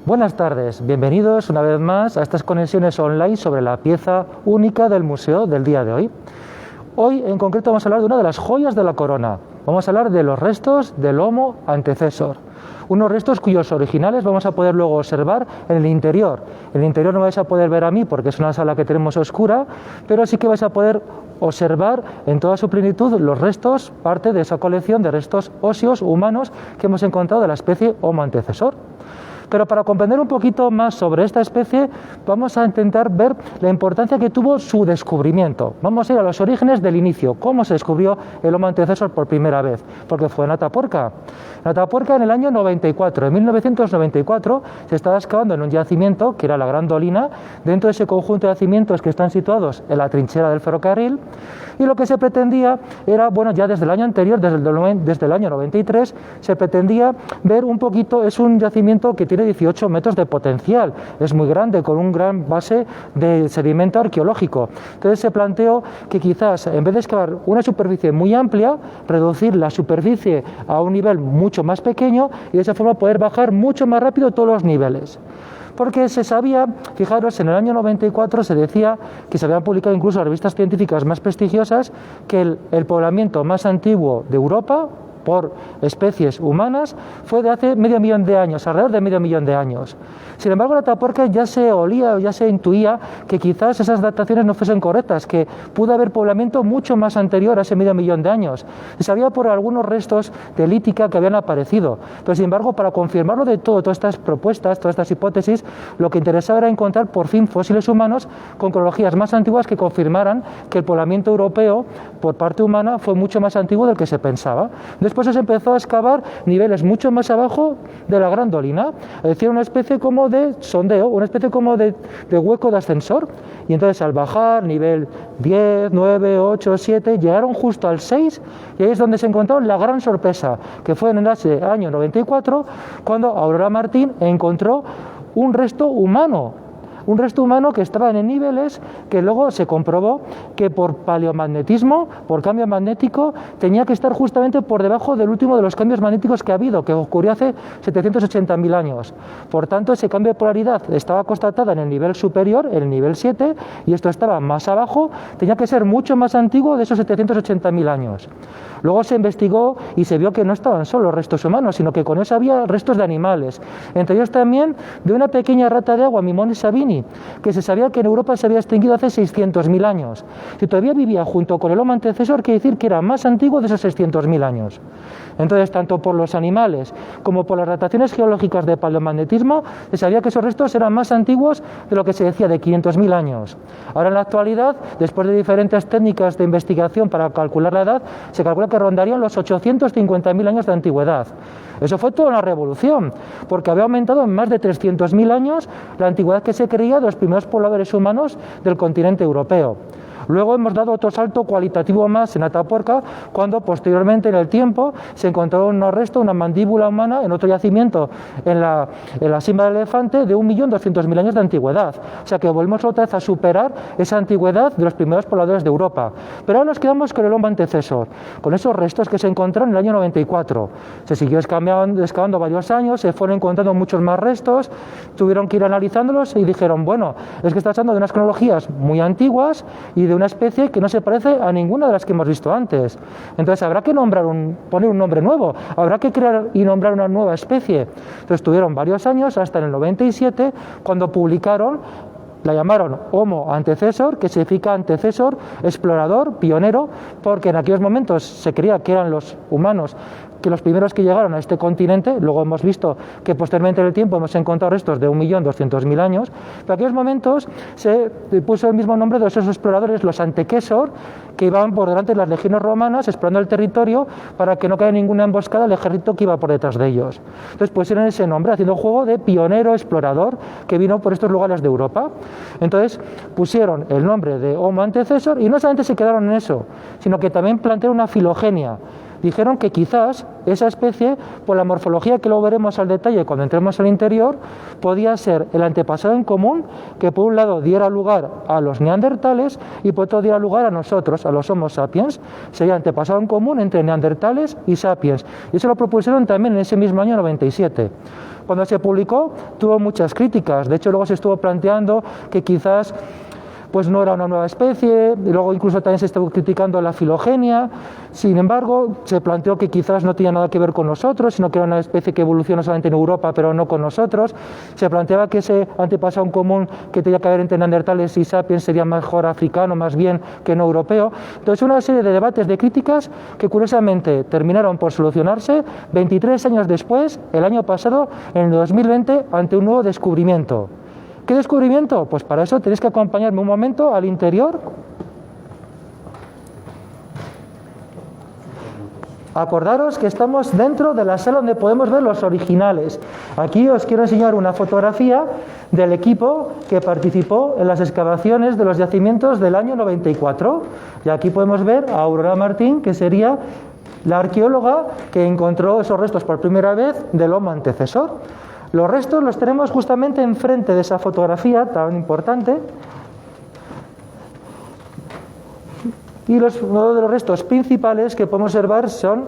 Buenas tardes, bienvenidos una vez más a estas conexiones online sobre la pieza única del museo del día de hoy. Hoy en concreto vamos a hablar de una de las joyas de la corona. Vamos a hablar de los restos del Homo antecessor. Unos restos cuyos originales vamos a poder luego observar en el interior. En el interior no vais a poder ver a mí porque es una sala que tenemos oscura, pero sí que vais a poder observar en toda su plenitud los restos, parte de esa colección de restos óseos humanos que hemos encontrado de la especie Homo antecessor. Pero para comprender un poquito más sobre esta especie, vamos a intentar ver la importancia que tuvo su descubrimiento. Vamos a ir a los orígenes del inicio, cómo se descubrió el Homo antecessor por primera vez, porque fue en Atapuerca. En Atapuerca en el año 94, en 1994, se estaba excavando en un yacimiento, que era la Gran Dolina, dentro de ese conjunto de yacimientos que están situados en la trinchera del ferrocarril, y lo que se pretendía era, bueno, ya desde el año anterior, desde el año 93, se pretendía ver un poquito, es un yacimiento que tiene 18 metros de potencial, es muy grande, con un gran base de sedimento arqueológico. Entonces se planteó que quizás, en vez de excavar una superficie muy amplia, reducir la superficie a un nivel mucho más pequeño y de esa forma poder bajar mucho más rápido todos los niveles. Porque se sabía, fijaros, en el año 94 se decía que se habían publicado incluso revistas científicas más prestigiosas que el poblamiento más antiguo de Europa por especies humanas fue de hace medio millón de años, alrededor de medio millón de años. Sin embargo, en Atapuerca ya se olía, ya se intuía que quizás esas dataciones no fuesen correctas, que pudo haber poblamiento mucho más anterior a ese medio millón de años. Se sabía por algunos restos de lítica que habían aparecido. Pero, sin embargo, para confirmarlo de todo, todas estas propuestas, todas estas hipótesis, lo que interesaba era encontrar por fin fósiles humanos con cronologías más antiguas que confirmaran que el poblamiento europeo por parte humana fue mucho más antiguo del que se pensaba. Después se empezó a excavar niveles mucho más abajo de la Gran Dolina, es decir, una especie como de sondeo, una especie como de hueco de ascensor, y entonces al bajar nivel 10, 9, 8, 7, llegaron justo al 6, y ahí es donde se encontró la gran sorpresa, que fue en el año 94, cuando Aurora Martín encontró un resto humano que estaba en niveles que luego se comprobó que por paleomagnetismo, por cambio magnético, tenía que estar justamente por debajo del último de los cambios magnéticos que ha habido, que ocurrió hace 780.000 años. Por tanto, ese cambio de polaridad estaba constatada en el nivel superior, en el nivel 7, y esto estaba más abajo, tenía que ser mucho más antiguo de esos 780.000 años. Luego se investigó y se vio que no estaban solo restos humanos, sino que con eso había restos de animales, entre ellos también de una pequeña rata de agua, Mimones sabini, que se sabía que en Europa se había extinguido hace 600.000 años. Si todavía vivía junto con el Homo antecessor, quiere decir que era más antiguo de esos 600.000 años. Entonces, tanto por los animales como por las dataciones geológicas de paleomagnetismo, se sabía que esos restos eran más antiguos de lo que se decía de 500.000 años. Ahora, en la actualidad, después de diferentes técnicas de investigación para calcular la edad, se calcula que rondarían los 850.000 años de antigüedad. Eso fue toda una revolución, porque había aumentado en más de 300.000 años la antigüedad que se creía de los primeros pobladores humanos del continente europeo. Luego hemos dado otro salto cualitativo más en Atapuerca, cuando posteriormente en el tiempo se encontró un resto, una mandíbula humana en otro yacimiento en la Simba del Elefante de 1.200.000 años de antigüedad. O sea que volvemos otra vez a superar esa antigüedad de los primeros pobladores de Europa. Pero ahora nos quedamos con el Homo antecessor, con esos restos que se encontraron en el año 94. Se siguió excavando varios años, se fueron encontrando muchos más restos, tuvieron que ir analizándolos y dijeron, bueno, es que está hablando de unas cronologías muy antiguas y de una especie que no se parece a ninguna de las que hemos visto antes. Entonces habrá que poner un nombre nuevo, habrá que crear y nombrar una nueva especie. Entonces tuvieron varios años, hasta en el 97, cuando publicaron, la llamaron Homo antecessor, que significa antecesor, explorador, pionero, porque en aquellos momentos se creía que eran los humanos que los primeros que llegaron a este continente. Luego hemos visto que posteriormente en el tiempo hemos encontrado restos de 1.200.000 años, pero en aquellos momentos se puso el mismo nombre de esos exploradores, los antequesor, que iban por delante de las legiones romanas explorando el territorio para que no caiga ninguna emboscada al ejército que iba por detrás de ellos. Entonces pusieron ese nombre, haciendo juego de pionero, explorador, que vino por estos lugares de Europa. Entonces pusieron el nombre de Homo antecessor y no solamente se quedaron en eso, sino que también plantearon una filogenia. Dijeron que quizás esa especie, por la morfología que luego veremos al detalle cuando entremos al interior, podía ser el antepasado en común que por un lado diera lugar a los neandertales y por otro diera lugar a nosotros, a los Homo sapiens. Sería antepasado en común entre neandertales y sapiens. Y eso lo propusieron también en ese mismo año 97. Cuando se publicó tuvo muchas críticas, de hecho luego se estuvo planteando que quizás pues no era una nueva especie, y luego incluso también se estuvo criticando la filogenia. Sin embargo, se planteó que quizás no tenía nada que ver con nosotros, sino que era una especie que evolucionó solamente en Europa, pero no con nosotros. Se planteaba que ese antepasado en común que tenía que haber entre neandertales y sapiens sería mejor africano, más bien que no europeo. Entonces, una serie de debates, de críticas, que curiosamente terminaron por solucionarse 23 años después, el año pasado, en el 2020, ante un nuevo descubrimiento. ¿Qué descubrimiento? Pues para eso tenéis que acompañarme un momento al interior. Acordaros que estamos dentro de la sala donde podemos ver los originales. Aquí os quiero enseñar una fotografía del equipo que participó en las excavaciones de los yacimientos del año 94. Y aquí podemos ver a Aurora Martín, que sería la arqueóloga que encontró esos restos por primera vez del Homo antecesor. Los restos los tenemos justamente enfrente de esa fotografía tan importante. Y uno de los restos principales que podemos observar son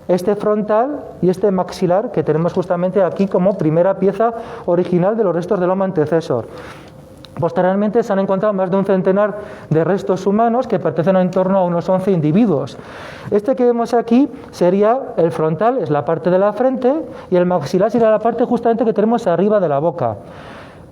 este frontal y este maxilar que tenemos justamente aquí como primera pieza original de los restos del Homo antecesor. Posteriormente se han encontrado más de un centenar de restos humanos que pertenecen en torno a unos 11 individuos. Este que vemos aquí sería el frontal, es la parte de la frente, y el maxilar sería la parte justamente que tenemos arriba de la boca.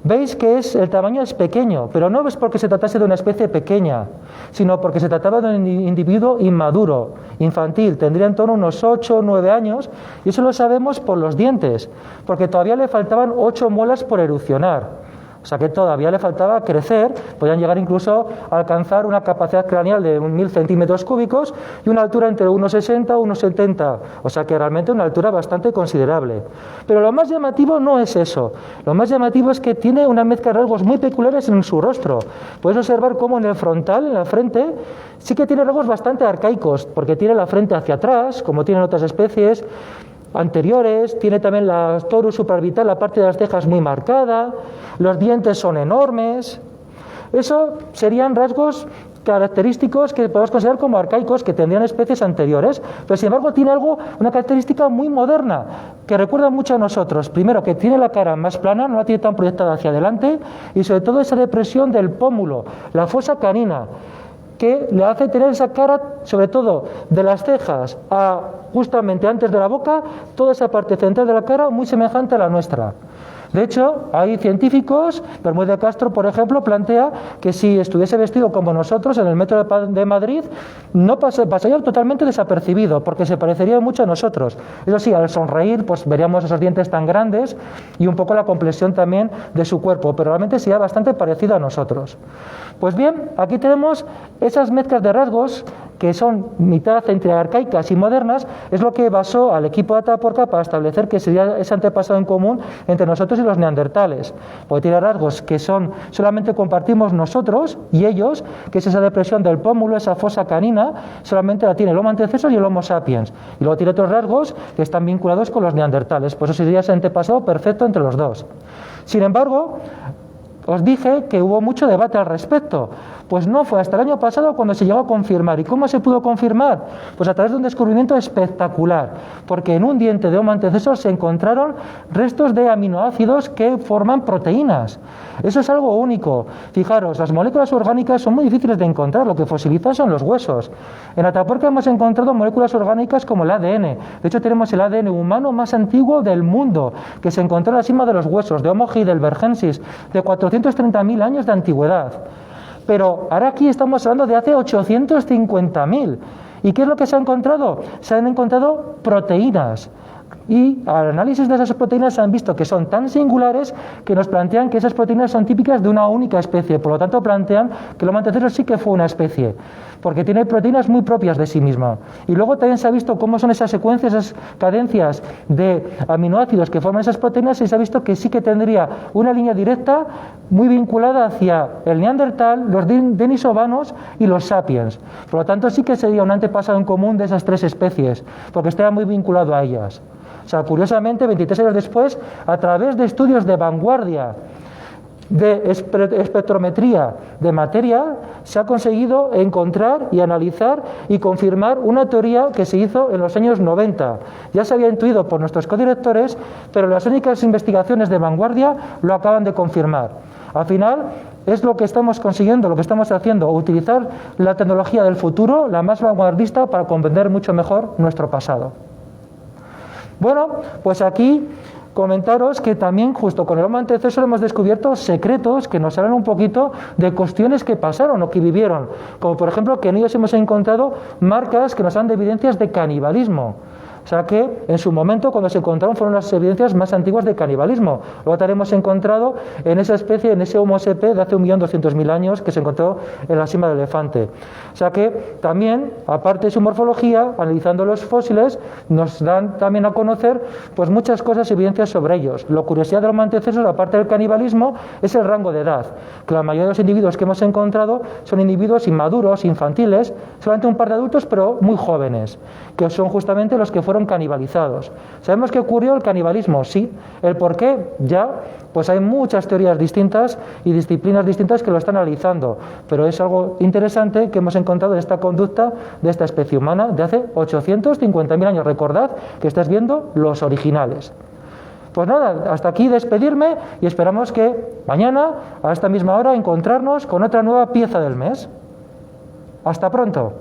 Veis que el tamaño es pequeño, pero no es porque se tratase de una especie pequeña, sino porque se trataba de un individuo inmaduro, infantil, tendría en torno a unos 8 o 9 años, y eso lo sabemos por los dientes, porque todavía le faltaban 8 muelas por erupcionar. O sea que todavía le faltaba crecer, podían llegar incluso a alcanzar una capacidad craneal de 1000 centímetros cúbicos y una altura entre 1,60 y 1,70, o sea que realmente una altura bastante considerable. Pero lo más llamativo no es eso, lo más llamativo es que tiene una mezcla de rasgos muy peculiares en su rostro. Puedes observar cómo en el frontal, en la frente, sí que tiene rasgos bastante arcaicos, porque tiene la frente hacia atrás, como tienen otras especies anteriores, tiene también la torus supraorbital, la parte de las cejas muy marcada, los dientes son enormes. Eso serían rasgos característicos que podemos considerar como arcaicos, que tendrían especies anteriores, pero sin embargo tiene una característica muy moderna, que recuerda mucho a nosotros. Primero, que tiene la cara más plana, no la tiene tan proyectada hacia adelante, y sobre todo esa depresión del pómulo, la fosa canina, que le hace tener esa cara, sobre todo de las cejas a justamente antes de la boca, toda esa parte central de la cara muy semejante a la nuestra. De hecho, hay científicos, Bermúdez de Castro, por ejemplo, plantea que si estuviese vestido como nosotros en el metro de Madrid, no pasaría totalmente desapercibido, porque se parecería mucho a nosotros. Eso sí, al sonreír, pues veríamos esos dientes tan grandes y un poco la complexión también de su cuerpo, pero realmente sería bastante parecido a nosotros. Pues bien, aquí tenemos esas mezclas de rasgos que son mitad entre arcaicas y modernas, es lo que basó al equipo de Atapuerca para establecer que sería ese antepasado en común entre nosotros y los neandertales, porque tiene rasgos que solamente compartimos nosotros y ellos, que es esa depresión del pómulo, esa fosa canina, solamente la tiene el Homo antecesor y el Homo sapiens, y luego tiene otros rasgos que están vinculados con los neandertales, pues eso sería ese antepasado perfecto entre los dos. Sin embargo, os dije que hubo mucho debate al respecto. Pues no fue hasta el año pasado cuando se llegó a confirmar. ¿Y cómo se pudo confirmar? Pues a través de un descubrimiento espectacular, porque en un diente de Homo antecesor se encontraron restos de aminoácidos que forman proteínas. Eso es algo único. Fijaros, las moléculas orgánicas son muy difíciles de encontrar, lo que fosiliza son los huesos. En Atapuerca hemos encontrado moléculas orgánicas como el ADN. De hecho, tenemos el ADN humano más antiguo del mundo, que se encontró en la cima de los huesos, de Homo heidelbergensis, de 430.000 años de antigüedad. Pero ahora aquí estamos hablando de hace 850.000. ¿Y qué es lo que se ha encontrado? Se han encontrado proteínas. Y al análisis de esas proteínas se han visto que son tan singulares que nos plantean que esas proteínas son típicas de una única especie. Por lo tanto, plantean que el Homo antecesor sí que fue una especie, porque tiene proteínas muy propias de sí misma. Y luego también se ha visto cómo son esas secuencias, esas cadencias de aminoácidos que forman esas proteínas, y se ha visto que sí que tendría una línea directa muy vinculada hacia el neandertal, los denisovanos y los sapiens. Por lo tanto, sí que sería un antepasado en común de esas tres especies, porque estaría muy vinculado a ellas. O sea, curiosamente, 23 años después, a través de estudios de vanguardia de espectrometría de materia se ha conseguido encontrar y analizar y confirmar una teoría que se hizo en los años 90. Ya se había intuido por nuestros codirectores, pero las únicas investigaciones de vanguardia lo acaban de confirmar. Al final es lo que estamos consiguiendo, lo que estamos haciendo, utilizar la tecnología del futuro, la más vanguardista, para comprender mucho mejor nuestro pasado. Bueno, pues aquí comentaros que también justo con el Homo antecesor hemos descubierto secretos que nos hablan un poquito de cuestiones que pasaron o que vivieron, como por ejemplo que en ellos hemos encontrado marcas que nos dan de evidencias de canibalismo. O sea que en su momento cuando se encontraron fueron las evidencias más antiguas de canibalismo. Luego también hemos encontrado en esa especie, en ese Homo sapiens de hace 1.200.000 años que se encontró en la cima del elefante. O sea que también, aparte de su morfología, analizando los fósiles, nos dan también a conocer pues muchas cosas y evidencias sobre ellos. La curiosidad del Homo antecesor, aparte del canibalismo, es el rango de edad. Que la mayoría de los individuos que hemos encontrado son individuos inmaduros, infantiles, solamente un par de adultos, pero muy jóvenes, que son justamente los que fueron canibalizados. ¿Sabemos qué ocurrió el canibalismo? Sí. ¿El por qué? Ya, pues hay muchas teorías distintas y disciplinas distintas que lo están analizando, pero es algo interesante que hemos encontrado en esta conducta de esta especie humana de hace 850.000 años. Recordad que estás viendo los originales. Pues nada, hasta aquí despedirme y esperamos que mañana, a esta misma hora, encontrarnos con otra nueva pieza del mes. Hasta pronto.